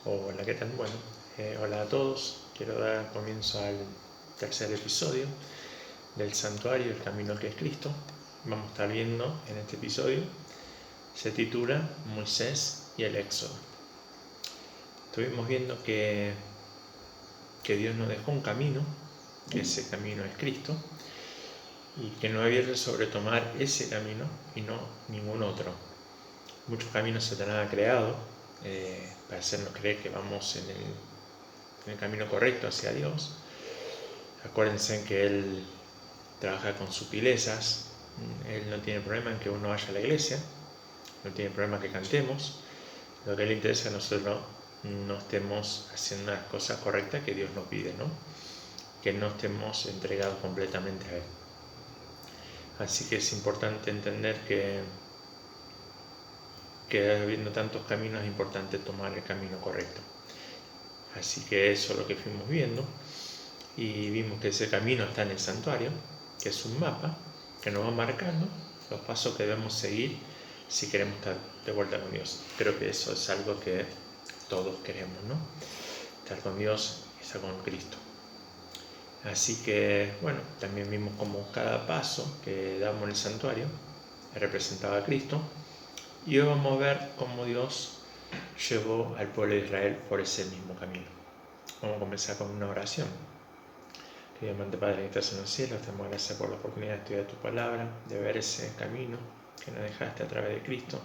Hola, ¿qué tal? Bueno, hola a todos. Quiero dar comienzo al tercer episodio del Santuario, el Camino que es Cristo. Vamos a estar viendo en este episodio, se titula Moisés y el Éxodo. Estuvimos viendo que Dios nos dejó un camino, que ese camino es Cristo, y que nos advierte sobre tomar ese camino y no ningún otro. Muchos caminos Satanás ha creado para hacernos creer que vamos en el camino correcto hacia Dios. Acuérdense que Él trabaja con sutilezas. Él no tiene problema en que uno vaya a la iglesia, no tiene problema que cantemos. Lo que le interesa a nosotros no estemos haciendo las cosas correctas que Dios nos pide, ¿no? Que no estemos entregados completamente a Él. Así que es importante entender que habiendo tantos caminos es importante tomar el camino correcto. Así que eso es lo que fuimos viendo, y vimos que ese camino está en el santuario, que es un mapa que nos va marcando los pasos que debemos seguir si queremos estar de vuelta con Dios. Creo que eso es algo que todos queremos, ¿no? Estar con Dios y estar con Cristo. Así que, bueno, también vimos como cada paso que damos en el santuario representaba a Cristo. Y hoy vamos a ver cómo Dios llevó al pueblo de Israel por ese mismo camino. Vamos a comenzar con una oración. Querido amante Padre que estás en los cielos, te damos gracias por la oportunidad de estudiar tu palabra, de ver ese camino que nos dejaste a través de Cristo,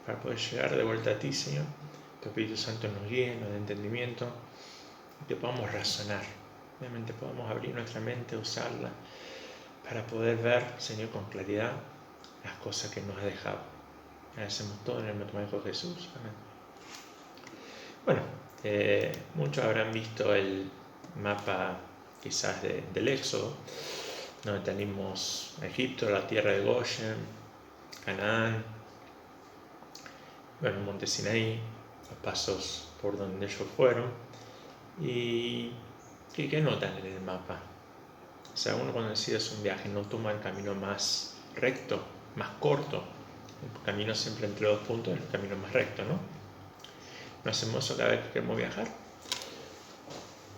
para poder llegar de vuelta a ti, Señor. Tu Espíritu Santo nos guíe, nos dé entendimiento, y que podamos razonar. Obviamente podamos abrir nuestra mente, usarla, para poder ver, Señor, con claridad las cosas que nos has dejado. Agradecemos todo en el nombre de Jesús. Amén. Bueno, muchos habrán visto el mapa quizás del Éxodo, donde tenemos Egipto, la tierra de Goshen, Canaán, bueno, Monte Sinaí, los pasos por donde ellos fueron. ¿Y qué notan en el mapa? O sea, uno cuando decide hacer un viaje no toma el camino más recto, más corto. El camino siempre entre dos puntos es el camino más recto, ¿no? ¿No hacemos eso cada vez que queremos viajar?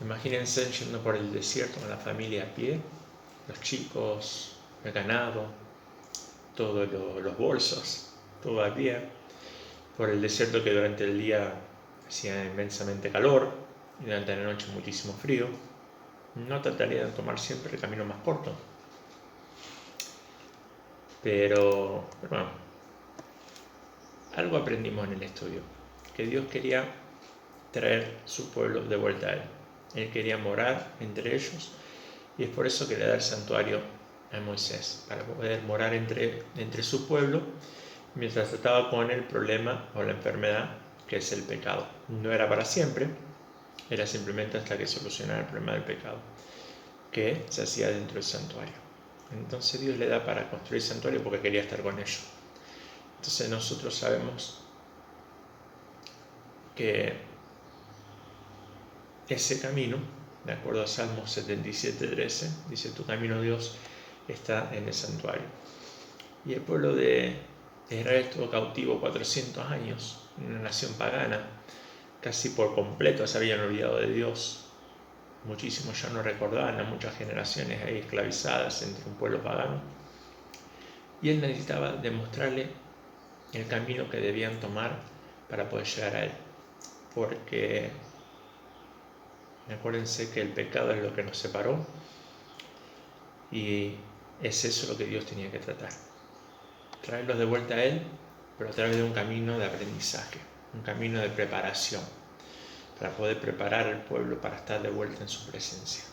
Imagínense yendo por el desierto con la familia a pie, los chicos, el ganado, todos los bolsos, todo a pie, por el desierto que durante el día hacía inmensamente calor y durante la noche muchísimo frío. No trataría de tomar siempre el camino más corto. Pero bueno, algo aprendimos en el estudio, que Dios quería traer su pueblo de vuelta a Él. Él quería morar entre ellos, y es por eso que le da el santuario a Moisés, para poder morar entre su pueblo mientras trataba con el problema o la enfermedad que es el pecado. No era para siempre, era simplemente hasta que solucionara el problema del pecado, que se hacía dentro del santuario. Entonces Dios le da para construir el santuario porque quería estar con ellos. Entonces nosotros sabemos que ese camino, de acuerdo a Salmos 77:13, dice: tu camino, Dios, está en el santuario. Y el pueblo de Israel estuvo cautivo 400 años, en una nación pagana. Casi por completo se habían olvidado de Dios. Muchísimos ya no recordaban, a muchas generaciones ahí esclavizadas entre un pueblo pagano. Y él necesitaba demostrarle el camino que debían tomar para poder llegar a él. Porque acuérdense que el pecado es lo que nos separó, y es eso lo que Dios tenía que tratar. Traerlos de vuelta a Él, pero a través de un camino de aprendizaje, un camino de preparación, para poder preparar al pueblo para estar de vuelta en su presencia.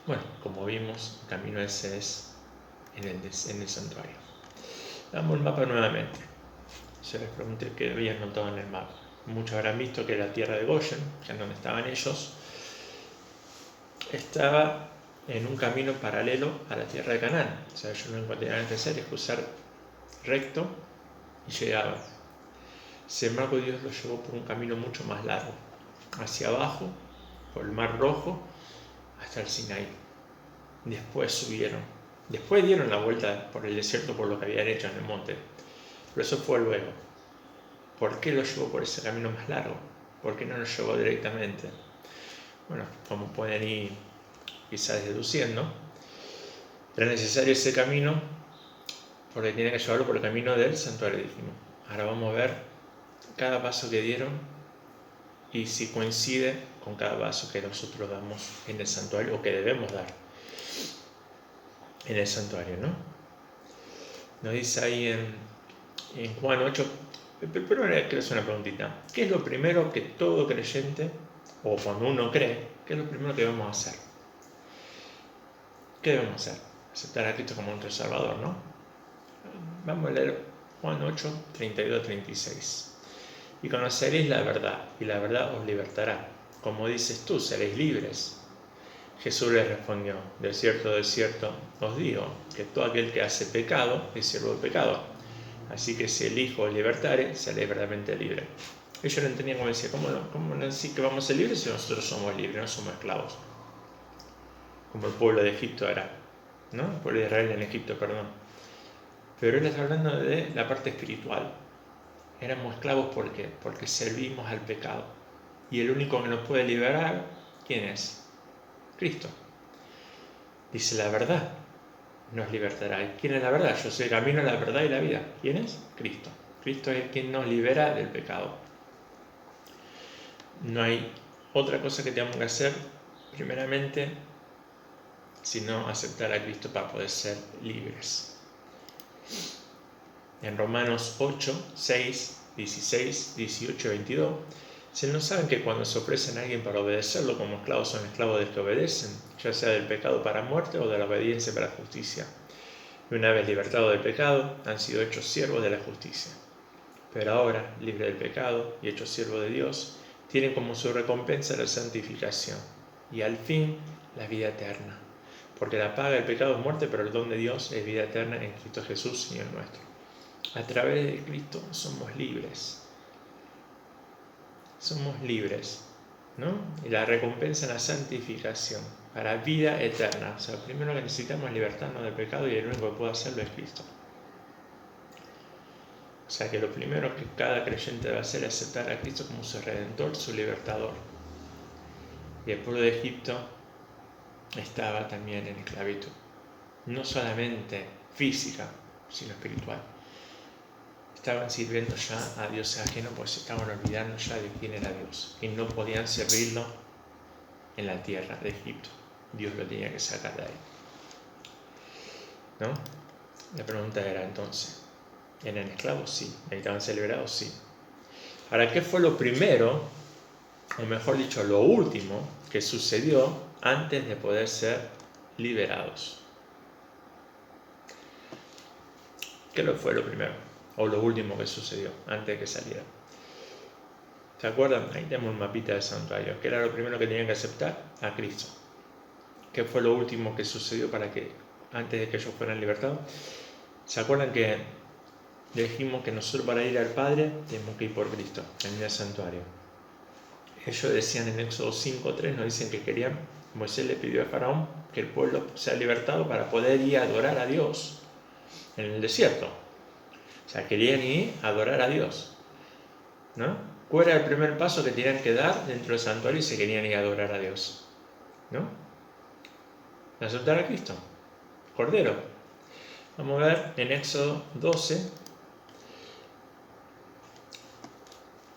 Bueno, como vimos, el camino ese es en el santuario. Damos el mapa nuevamente. Yo les pregunté qué habían notado en el mapa. Muchos habrán visto que la tierra de Goshen, que es donde estaban ellos, estaba en un camino paralelo a la tierra de Canaán. O sea, ellos no encontraban que hacer, es cruzar recto y llegaban. Sin embargo, Dios los llevó por un camino mucho más largo, hacia abajo, por el Mar Rojo, hasta el Sinaí. Después subieron. Después dieron la vuelta por el desierto por lo que habían hecho en el monte. Pero eso fue luego. ¿Por qué los llevó por ese camino más largo? ¿Por qué no nos llevó directamente? Bueno, como pueden ir quizás deduciendo, era necesario ese camino porque tiene que llevarlo por el camino del santuario, dijimos. Ahora vamos a ver cada paso que dieron y si coincide con cada paso que nosotros damos en el santuario o que debemos dar en el santuario, ¿no? Nos dice ahí en Juan 8, pero primero quiero hacer una preguntita. ¿Qué es lo primero que todo creyente, o cuando uno cree, qué es lo primero que debemos hacer? ¿Qué debemos hacer? Aceptar a Cristo como nuestro Salvador, ¿no? Vamos a leer Juan 8, 32-36. Y conoceréis la verdad, y la verdad os libertará. Como dices tú, seréis libres. Jesús les respondió, de cierto, os digo, que todo aquel que hace pecado es siervo del pecado. Así que si el Hijo os libertare, seréis verdaderamente libres. Ellos no entendían cómo decía, ¿cómo decir que vamos a ser libres si nosotros somos libres, no somos esclavos? Como el pueblo de Egipto era, ¿no? El pueblo de Israel en Egipto, perdón. Pero él está hablando de la parte espiritual. Éramos esclavos ¿por qué? Porque servimos al pecado. Y el único que nos puede liberar, ¿quién es? Cristo. Dice la verdad nos libertará. ¿Y quién es la verdad? Yo soy el camino, la verdad y la vida. ¿Quién es? Cristo. Cristo es quien nos libera del pecado. No hay otra cosa que tengamos que hacer, primeramente, sino aceptar a Cristo para poder ser libres. En Romanos 8, 6, 16, 18 y 22, se nos sabe que cuando se ofrecen a alguien para obedecerlo como esclavos son esclavos de que obedecen, ya sea del pecado para muerte o de la obediencia para justicia. Y una vez libertados del pecado, han sido hechos siervos de la justicia. Pero ahora, libres del pecado y hechos siervos de Dios, tienen como su recompensa la santificación y al fin la vida eterna. Porque la paga del pecado es muerte, pero el don de Dios es vida eterna en Cristo Jesús, Señor nuestro. A través de Cristo somos libres. Somos libres, ¿no? Y la recompensa es la santificación para vida eterna. O sea, primero que necesitamos libertarnos del pecado y el único que puede hacerlo es Cristo. O sea que lo primero que cada creyente debe hacer es aceptar a Cristo como su Redentor, su Libertador. Y el pueblo de Egipto estaba también en esclavitud. No solamente física, sino espiritual. Estaban sirviendo ya a dioses ajenos, pues se estaban olvidando ya de quién era Dios. Y no podían servirlo en la tierra de Egipto. Dios lo tenía que sacar de ahí. ¿No? La pregunta era entonces, ¿eran esclavos? Sí. ¿Estaban ser liberados? Sí. Ahora, ¿qué fue lo primero, o mejor dicho, lo último que sucedió antes de poder ser liberados? ¿Qué fue lo primero? O lo último que sucedió antes de que saliera. ¿Se acuerdan? Ahí tenemos un mapita del santuario. ¿Qué era lo primero que tenían que aceptar? A Cristo. ¿Qué fue lo último que sucedió antes de que ellos fueran libertados? ¿Se acuerdan que dijimos que nosotros para ir al Padre tenemos que ir por Cristo, en el santuario? Ellos decían en Éxodo 5:3, nos dicen que querían, Moisés le pidió a Faraón que el pueblo sea libertado para poder ir a adorar a Dios en el desierto. O sea, querían ir a adorar a Dios, ¿no? ¿Cuál era el primer paso que tenían que dar dentro del santuario y se querían ir a adorar a Dios? ¿No? Aceptar a Cristo, Cordero. Vamos a ver en Éxodo 12,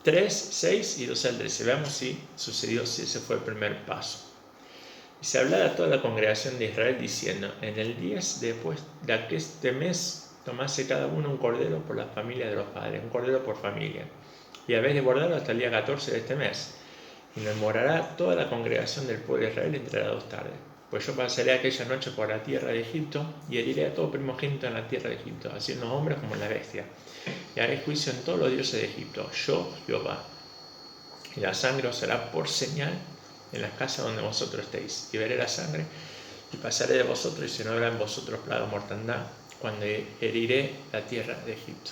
3, 6 y 12 al 13. Veamos si sucedió, si ese fue el primer paso. Y se hablara a toda la congregación de Israel diciendo, en el 10 después de este mes tomase cada uno un cordero por las familias de los padres, un cordero por familia, y habéis de guardarlo hasta el día 14 de este mes, y nos morará toda la congregación del pueblo de Israel entre las 2 tardes. Pues yo pasaré aquella noche por la tierra de Egipto, y heriré a todo primogénito en la tierra de Egipto, así en los hombres como en la bestia, y haré juicio en todos los dioses de Egipto, yo, Jehová. Y la sangre os será por señal en las casas donde vosotros estéis, y veré la sangre, y pasaré de vosotros, y se no habrá en vosotros plaga o mortandad, cuando heriré la tierra de Egipto.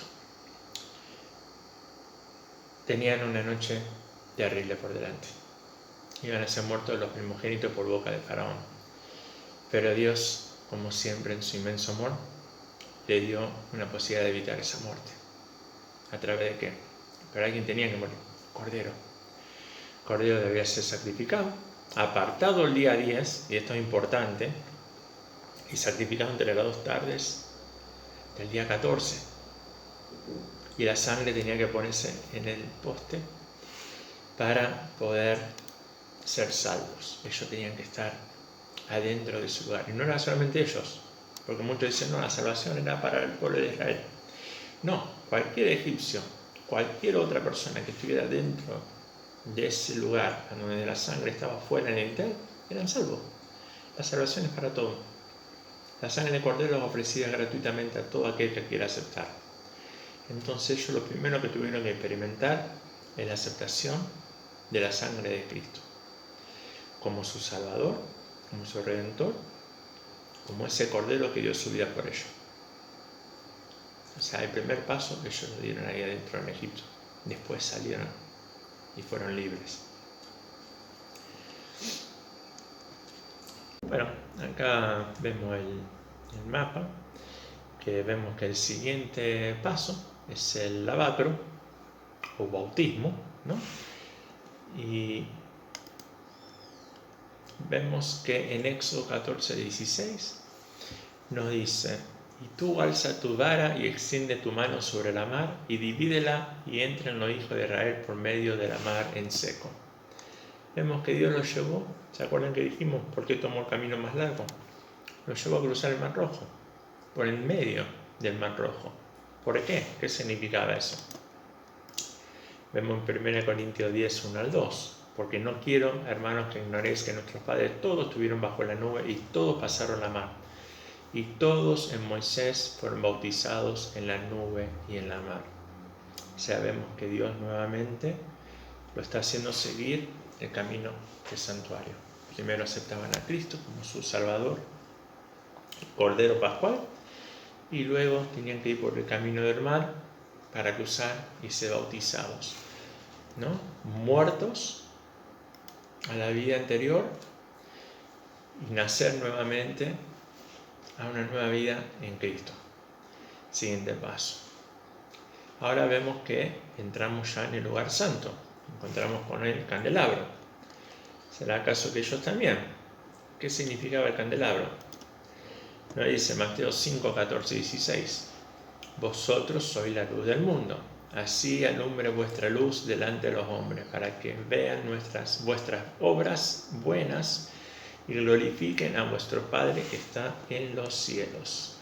Tenían una noche terrible por delante. Iban a ser muertos los primogénitos por boca de Faraón. Pero Dios, como siempre en su inmenso amor, le dio una posibilidad de evitar esa muerte. ¿A través de qué? Pero alguien tenía que morir, Cordero. cordero debía ser sacrificado, apartado el día 10, y esto es importante, y sacrificado entre las 2 tardes del día 14. Y la sangre tenía que ponerse en el poste para poder ser salvos. Ellos tenían que estar adentro de su lugar. Y no era solamente ellos, porque muchos dicen, no, la salvación era para el pueblo de Israel. No, cualquier egipcio, cualquier otra persona que estuviera dentro de ese lugar donde la sangre estaba fuera en el interior, eran salvos. La salvación es para todos. La sangre de cordero es ofrecida gratuitamente a todo aquel que quiera aceptar. Entonces ellos lo primero que tuvieron que experimentar es la aceptación de la sangre de Cristo como su Salvador, como su Redentor, como ese cordero que dio su vida por ellos. O sea, el primer paso que ellos lo dieron ahí adentro en Egipto. Después salieron y fueron libres. Bueno, acá vemos el mapa, que vemos que el siguiente paso es el lavacro o bautismo, ¿no? Y vemos que en Éxodo 14:16 nos dice: y tú alza tu vara y extiende tu mano sobre la mar y divídela y entren los hijos de Israel por medio de la mar en seco. Vemos que Dios los llevó, ¿se acuerdan que dijimos por qué tomó el camino más largo? Los llevó a cruzar el Mar Rojo, por el medio del Mar Rojo. ¿Por qué? ¿Qué significaba eso? Vemos en 1 Corintios 10, 1 al 2. Porque no quiero, hermanos, que ignoréis que nuestros padres todos estuvieron bajo la nube y todos pasaron la mar. Y todos en Moisés fueron bautizados en la nube y en la mar. O sea, vemos que Dios nuevamente lo está haciendo seguir el camino del santuario. Primero aceptaban a Cristo como su Salvador, Cordero Pascual, y luego tenían que ir por el camino del mar para cruzar y ser bautizados, ¿no? Muertos a la vida anterior y nacer nuevamente a una nueva vida en Cristo. Siguiente paso. Ahora vemos que entramos ya en el lugar santo. Encontramos con el candelabro. ¿Será acaso que ellos también? ¿Qué significaba el candelabro? Nos dice Mateo 5, 14 y 16. Vosotros sois la luz del mundo. Así alumbre vuestra luz delante de los hombres, para que vean vuestras obras buenas y glorifiquen a vuestro Padre que está en los cielos.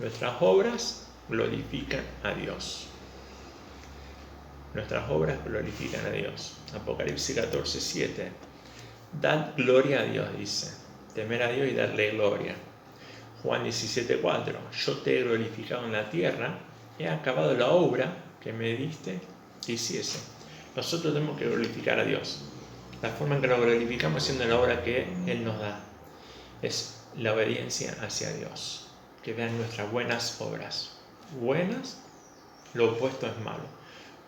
Nuestras obras glorifican a Dios. Nuestras obras glorifican a Dios. Apocalipsis 14, 7. Dad gloria a Dios, dice. Temer a Dios y darle gloria. Juan 17, 4. Yo te he glorificado en la tierra, he acabado la obra que me diste que hiciese. Nosotros tenemos que glorificar a Dios. La forma en que lo glorificamos haciendo la obra que Él nos da es la obediencia hacia Dios. Que vean nuestras buenas obras. Buenas, lo opuesto es malo.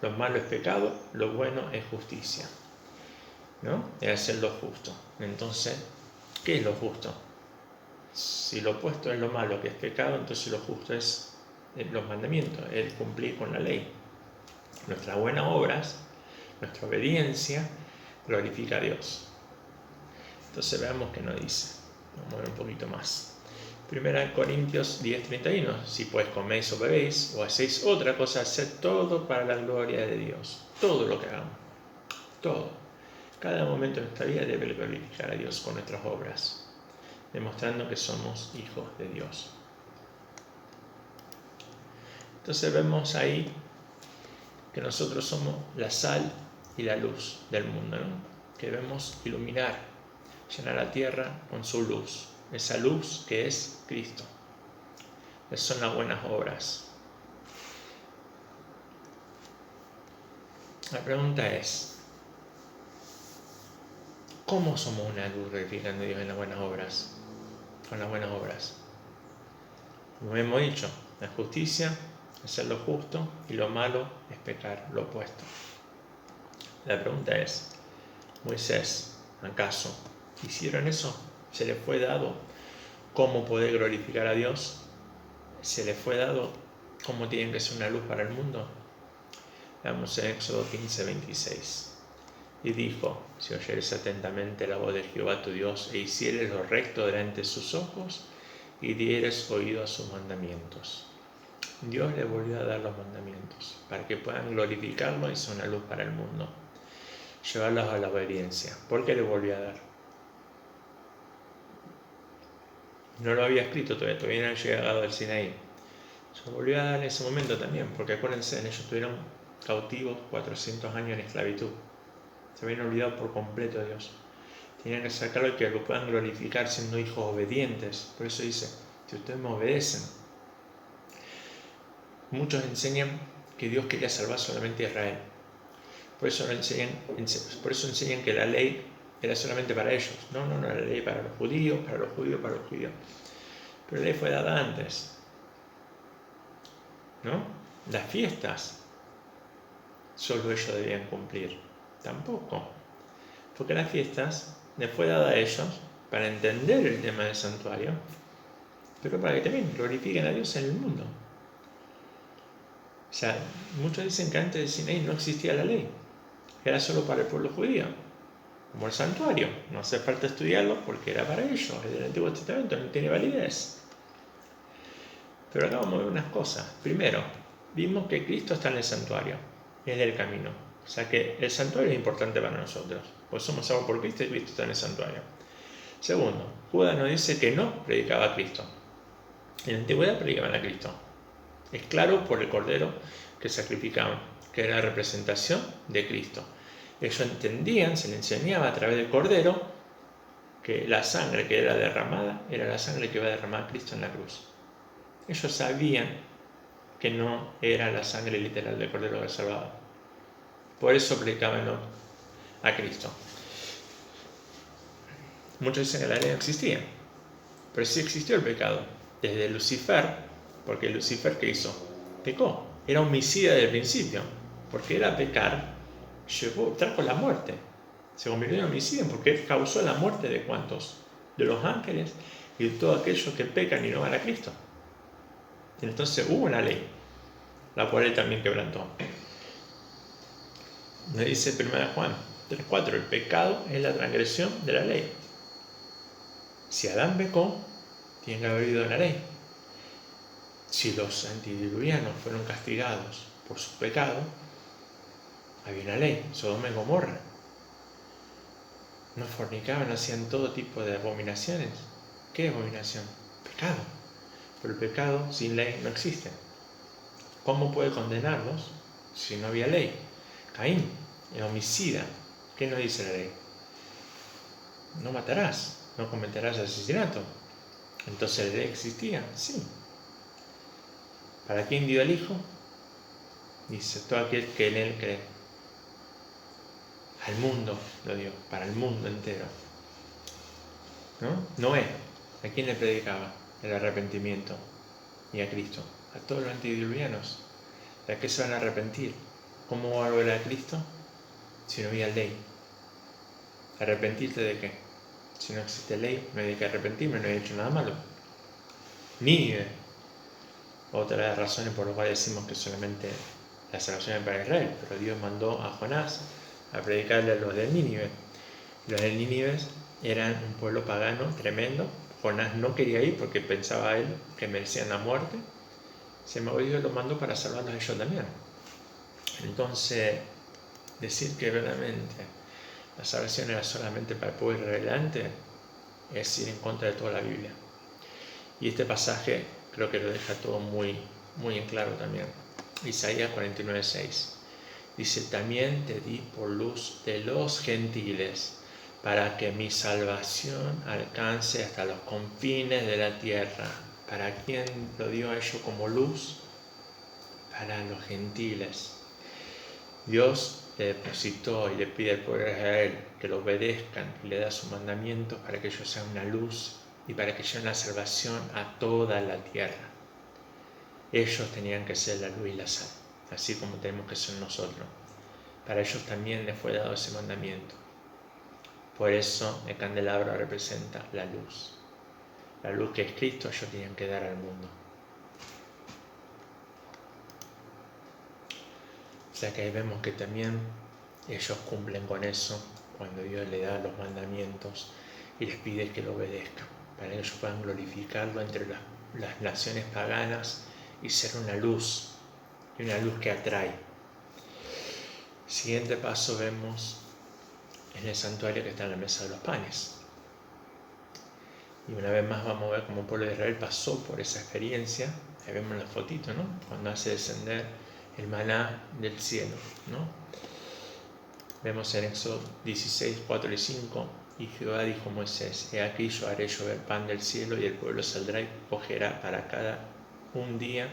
Lo malo es pecado, lo bueno es justicia, ¿no? Es hacer lo justo. Entonces, ¿qué es lo justo? Si lo opuesto es lo malo, que es pecado, entonces lo justo es los mandamientos, el cumplir con la ley. Nuestras buenas obras, nuestra obediencia, glorifica a Dios. Entonces veamos qué nos dice. Vamos a ver un poquito más. 1 Corintios 10:31. Si pues coméis o bebéis o hacéis otra cosa, haced todo para la gloria de Dios. Todo lo que hagamos. Todo. Cada momento de nuestra vida debe glorificar a Dios con nuestras obras, demostrando que somos hijos de Dios. Entonces vemos ahí que nosotros somos la sal y la luz del mundo, ¿no? Que debemos iluminar, llenar la tierra con su luz. Esa luz que es Cristo. Esas son las buenas obras. La pregunta es, ¿cómo somos una luz glorificando a Dios en las buenas obras? Con las buenas obras. Como hemos dicho, la justicia es hacer lo justo y lo malo es pecar, lo opuesto. La pregunta es, Moisés, ¿acaso hicieron eso? ¿Se les fue dado cómo poder glorificar a Dios? ¿Se les fue dado cómo tienen que ser una luz para el mundo? Veamos en Éxodo 15, 26. Y dijo: si oyeres atentamente la voz de Jehová tu Dios, e hicieres lo recto delante de sus ojos, y dieres oído a sus mandamientos. Dios le volvió a dar los mandamientos, para que puedan glorificarlo y ser una luz para el mundo. Llevarlos a la obediencia. ¿Por qué le volvió a dar? No lo había escrito todavía no había llegado al Sinaí. Se lo volvió a dar en ese momento también, porque acuérdense, ellos estuvieron cautivos 400 años en esclavitud. Se habían olvidado por completo de Dios. Tenían que sacarlo y que lo puedan glorificar siendo hijos obedientes. Por eso dice: si ustedes me obedecen. Muchos enseñan que Dios quería salvar solamente a Israel. Por eso enseñan que la ley era solamente para ellos. No, la ley para los judíos. Pero la ley fue dada antes, ¿no? Las fiestas solo ellos debían cumplir. Tampoco. Porque las fiestas les fue dada a ellos para entender el tema del santuario, pero para que también glorifiquen a Dios en el mundo. O sea, muchos dicen que antes de Sinaí no existía la ley, era solo para el pueblo judío, como el santuario. No hace falta estudiarlo porque era para ellos. El del Antiguo Testamento no tiene validez. Pero acá vamos a ver unas cosas. Primero, vimos que Cristo está en el santuario, es el camino. O sea que el santuario es importante para nosotros, pues somos salvos por Cristo y Cristo está en el santuario. Segundo, Judas nos dice que no predicaba a Cristo. En la antigüedad predicaban a Cristo. Es claro por el cordero que sacrificaban, que era la representación de Cristo. Ellos entendían, se les enseñaba a través del cordero, que la sangre que era derramada era la sangre que iba a derramar Cristo en la cruz. Ellos sabían que no era la sangre literal del cordero del Salvador. Por eso predicaban a Cristo. Muchos dicen que la ley no existía, pero sí existió el pecado. Desde Lucifer, porque Lucifer, ¿qué hizo? Pecó. Era homicida desde el principio, porque era pecar, trajo la muerte. Se convirtió en homicida porque él causó la muerte de ¿cuántos? De los ángeles y de todos aquellos que pecan y no van a Cristo. Entonces hubo una ley, la cual él también quebrantó. Me dice 1 Juan 3:4, el pecado es la transgresión de la ley. Si Adán pecó, tiene que haber habido la ley. Si los antediluvianos fueron castigados por su pecado, había una ley, Sodoma y Gomorra. No fornicaban, hacían todo tipo de abominaciones. ¿Qué abominación? Pecado. Pero el pecado sin ley no existe. ¿Cómo puede condenarlos si no había ley? Caín, el homicida. ¿Qué nos dice la ley? No matarás, no cometerás asesinato. Entonces la ley existía, sí. ¿Para quién dio el Hijo? Dice, todo aquel que en Él cree. Al mundo lo dio, para el mundo entero. ¿No? Noé, ¿a quién le predicaba? El arrepentimiento. Y a Cristo. A todos los antediluvianos. ¿De qué se van a arrepentir? ¿Cómo va a volver a Cristo? Si no había ley. ¿Arrepentirte de qué? Si no existe ley, no hay que arrepentirme, no he hecho nada malo. Nínive. Otra de las razones por las cuales decimos que solamente la salvación es para Israel, pero Dios mandó a Jonás a predicarle a los de Nínive. Los de Nínive eran un pueblo pagano tremendo. Jonás no quería ir porque pensaba él que merecían la muerte. Dios lo mandó para salvarlos a ellos también. Entonces, decir que verdaderamente la salvación era solamente para el pueblo israelita es ir en contra de toda la Biblia. Y este pasaje creo que lo deja todo muy, muy en claro también. Isaías 49:6 dice: también te di por luz de los gentiles, para que mi salvación alcance hasta los confines de la tierra. ¿Para quién lo dio a ellos como luz? Para los gentiles. Dios le depositó y le pide al pueblo de Israel que lo obedezcan y le da sus mandamientos para que ellos sean una luz y para que lleven la salvación a toda la tierra. Ellos tenían que ser la luz y la sal, así como tenemos que ser nosotros. Para ellos también les fue dado ese mandamiento. Por eso el candelabro representa la luz. La luz que es Cristo, ellos tenían que dar al mundo. O sea que ahí vemos que también Ellos cumplen con eso cuando Dios les da los mandamientos y les pide que lo obedezcan, para que ellos puedan glorificarlo entre las naciones paganas y ser una luz, y una luz que atrae. Siguiente paso vemos en el santuario que está en la mesa de los panes. Y una vez más vamos a ver cómo el pueblo de Israel pasó por esa experiencia. Ahí vemos la fotito, ¿no? Cuando hace descender el maná del cielo, ¿no? Vemos en Éxodo 16, 4 y 5. Y Jehová dijo a Moisés: He aquí yo haré llover pan del cielo, y el pueblo saldrá y cogerá para cada un día,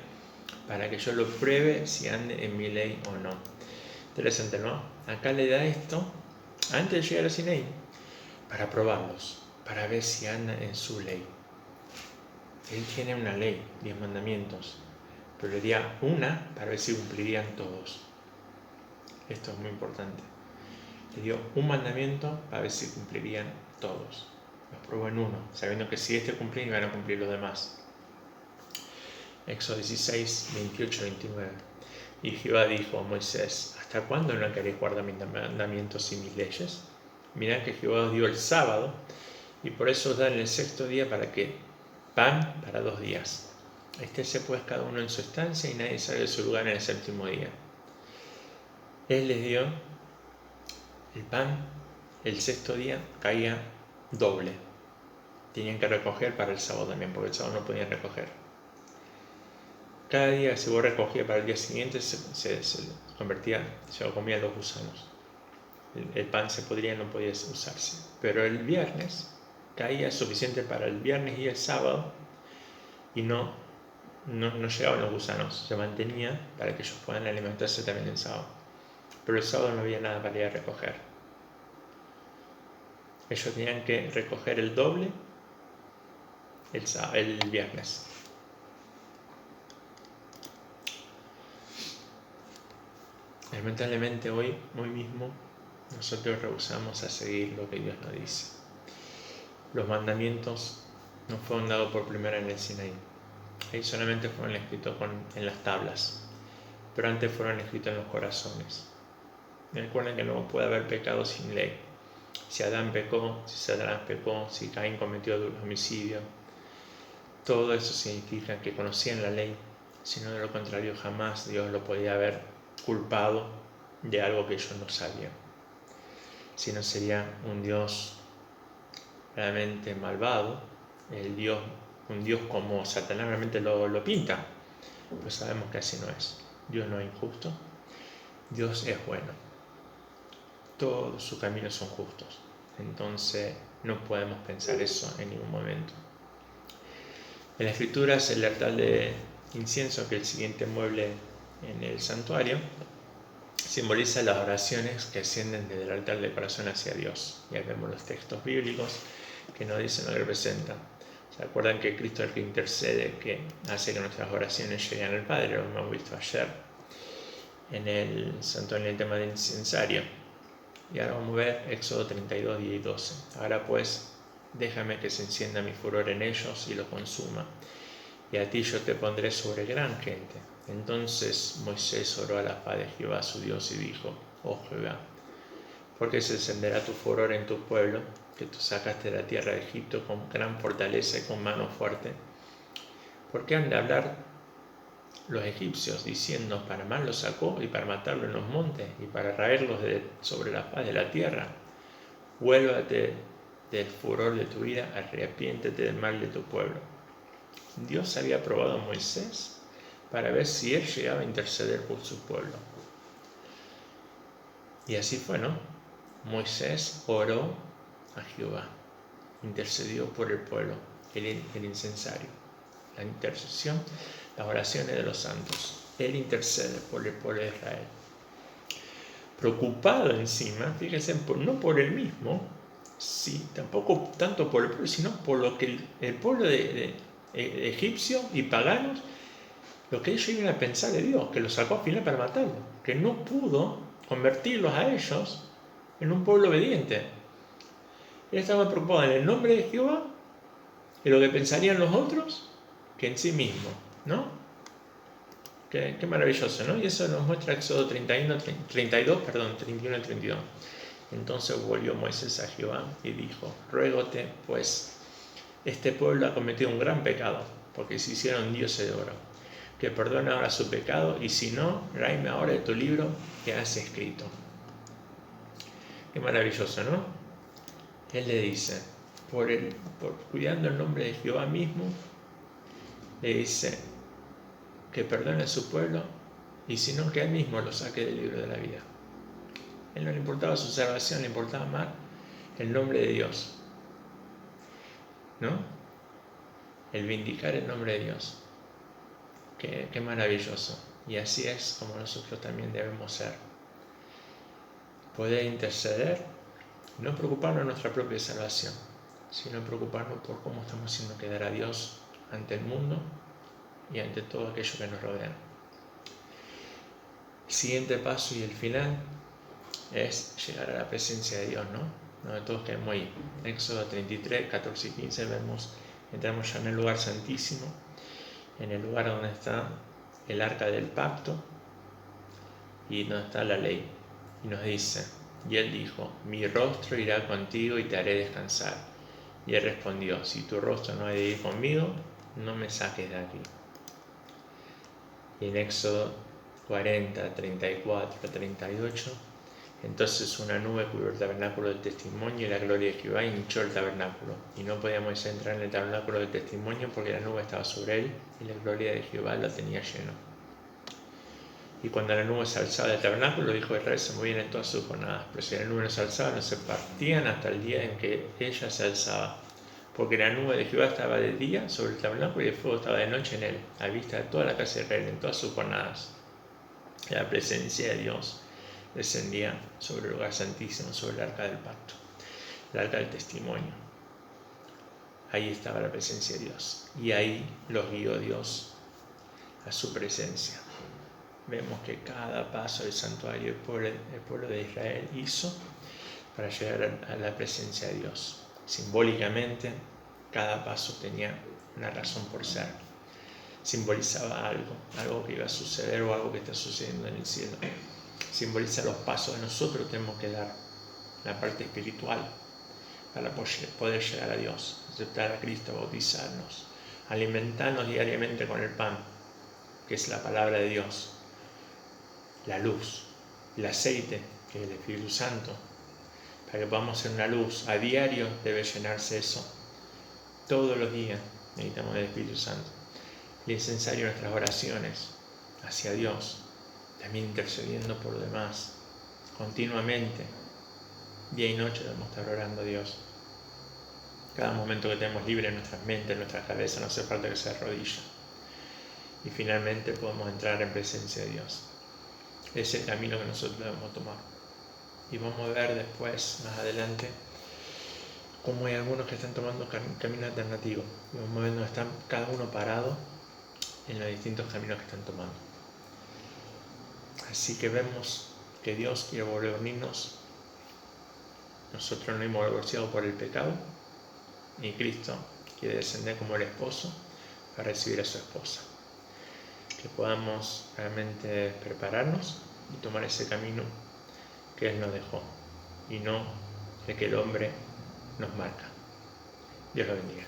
para que yo lo pruebe si ande en mi ley o no. Interesante, ¿no? Acá le da esto antes de llegar a Sinaí, para probarlos, para ver si andan en su ley. Él tiene una ley, 10 mandamientos, pero le dio una para ver si cumplirían todos. Esto es muy importante. Le dio un mandamiento para ver si cumplirían todos. Los probó en uno, sabiendo que si este cumplía, iban a cumplir los demás. Éxodo 16, 28, 29. Y Jehová dijo a Moisés: ¿Hasta cuándo no queréis guardar mis mandamientos y mis leyes? Mirad que Jehová os dio el sábado, y por eso os da en el sexto día para que pan para 2 días. Estése pues cada uno en su estancia, y nadie sale de su lugar en el séptimo día. Él les dio el pan, el sexto día caía doble. Tenían que recoger para el sábado también, porque el sábado no podían recoger. Cada día que se recogía para el día siguiente se lo comían los gusanos. El pan se podría, no podía usarse. Pero el viernes caía suficiente para el viernes y el sábado, y no llegaban los gusanos, se mantenía para que ellos puedan alimentarse también el sábado. Pero el sábado no había nada para ir a recoger. Ellos tenían que recoger el doble el viernes. Lamentablemente hoy mismo nosotros rehusamos a seguir lo que Dios nos dice. Los mandamientos no fueron dados por primera en el Sinaí. Ahí solamente fueron escritos en las tablas, pero antes fueron escritos en los corazones. Recuerden que no puede haber pecado sin ley. Si Adán pecó, si Satanás pecó, si Caín cometió homicidio, todo eso significa que conocían la ley, sino de lo contrario jamás Dios lo podía haber culpado de algo que ellos no sabían. Si no, sería un Dios realmente malvado, un Dios como Satanás realmente lo pinta. Pues sabemos que así no es. Dios no es injusto, Dios es bueno. Todos sus caminos son justos. Entonces no podemos pensar eso en ningún momento. En la escritura es el altar de incienso, que es el siguiente mueble en el santuario, simboliza las oraciones que ascienden desde el altar del corazón hacia Dios. Ya vemos los textos bíblicos que nos dicen lo que representan. ¿Se acuerdan que Cristo es el que intercede, que hace que nuestras oraciones lleguen al Padre? Lo hemos visto ayer en el santuario, en el tema del incensario. Y ahora vamos a ver Éxodo 32, 10 y 12. Ahora pues, déjame que se encienda mi furor en ellos y los consuma, y a ti yo te pondré sobre gran gente. Entonces Moisés oró a la faz de Jehová su Dios y dijo: Oh Jehová, ¿por qué se encenderá tu furor en tu pueblo, que tú sacaste de la tierra de Egipto con gran fortaleza y con mano fuerte? ¿Por qué han de hablar los egipcios diciendo: para mal los sacó y para matarlo en los montes y para raerlos sobre la faz de la tierra? Vuélvate del furor de tu ira, arrepiéntete del mal de tu pueblo. Dios había probado a Moisés para ver si él llegaba a interceder por su pueblo. Y así fue, ¿no? Moisés oró a Jehová, intercedió por el pueblo, el incensario, la intercesión, las oraciones de los santos. Él intercede por el pueblo de Israel. Preocupado encima, fíjense, no por él mismo, sí, tampoco tanto por el pueblo, sino por lo que el pueblo de egipcio y paganos, lo que ellos iban a pensar de Dios, que los sacó al final para matarlo, que no pudo convertirlos a ellos en un pueblo obediente. Él estaba preocupado en el nombre de Jehová, en lo que pensarían los otros, que en sí mismo, ¿no? Qué maravilloso, ¿no? Y eso nos muestra Éxodo 31 y 32. Entonces volvió Moisés a Jehová y dijo: ruégote, pues, este pueblo ha cometido un gran pecado, porque se hicieron dioses de oro, que perdone ahora su pecado, y si no, tráeme ahora de tu libro que has escrito. Qué maravilloso, ¿no? Él le dice, por cuidando el nombre de Jehová mismo, le dice que perdone a su pueblo, y si no, que él mismo lo saque del libro de la vida. A él no le importaba su salvación, le importaba más el nombre de Dios, ¿no? El vindicar el nombre de Dios. Qué maravilloso. Y así es como nosotros también debemos ser. Poder interceder, no preocuparnos de nuestra propia salvación, sino preocuparnos por cómo estamos haciendo quedar a Dios ante el mundo y ante todo aquello que nos rodea. El siguiente paso y el final es llegar a la presencia de Dios, ¿no? Donde todos quedamos ahí. En Éxodo 33, 14 y 15 entramos ya en el lugar santísimo, en el lugar donde está el arca del pacto y donde está la ley. Y nos dice, y él dijo, mi rostro irá contigo y te haré descansar. Y él respondió, si tu rostro no ha de ir conmigo, no me saques de aquí. Y en Éxodo 40, 34, 38, entonces una nube cubrió el tabernáculo del testimonio y la gloria de Jehová hinchó el tabernáculo. Y no podíamos entrar en el tabernáculo del testimonio porque la nube estaba sobre él y la gloria de Jehová lo tenía lleno. Y cuando la nube se alzaba del tabernáculo, los hijos de Israel se movían en todas sus jornadas. Pero si la nube no se alzaba, no se partían hasta el día en que ella se alzaba. Porque la nube de Jehová estaba de día sobre el tabernáculo y el fuego estaba de noche en él, a vista de toda la casa de Israel, en todas sus jornadas. La presencia de Dios descendía sobre el lugar santísimo, sobre el arca del pacto, el arca del testimonio. Ahí estaba la presencia de Dios. Y ahí los guió Dios a su presencia. Vemos que cada paso del santuario el pueblo de Israel hizo para llegar a la presencia de Dios. Simbólicamente, cada paso tenía una razón por ser. Simbolizaba algo que iba a suceder o algo que está sucediendo en el cielo. Simboliza los pasos que nosotros tenemos que dar, la parte espiritual, para poder llegar a Dios, aceptar a Cristo, bautizarnos, alimentarnos diariamente con el pan, que es la palabra de Dios, la luz, el aceite, que es el Espíritu Santo. Para que podamos ser una luz, a diario debe llenarse eso. Todos los días necesitamos el Espíritu Santo. El incensario de nuestras oraciones hacia Dios, también intercediendo por los demás, continuamente, día y noche debemos estar orando a Dios. Cada momento que tenemos libre en nuestras mentes, en nuestras cabezas, no hace falta que se arrodille. Y finalmente podemos entrar en presencia de Dios. Es el camino que nosotros debemos tomar. Y vamos a ver después, más adelante, cómo hay algunos que están tomando caminos alternativos. Y vamos a ver dónde están cada uno parado en los distintos caminos que están tomando. Así que vemos que Dios quiere volver a unirnos. Nosotros no hemos divorciado por el pecado, y Cristo quiere descender como el esposo para recibir a su esposa. Que podamos realmente prepararnos y tomar ese camino que Él nos dejó, y no el que el hombre nos marca. Dios lo bendiga.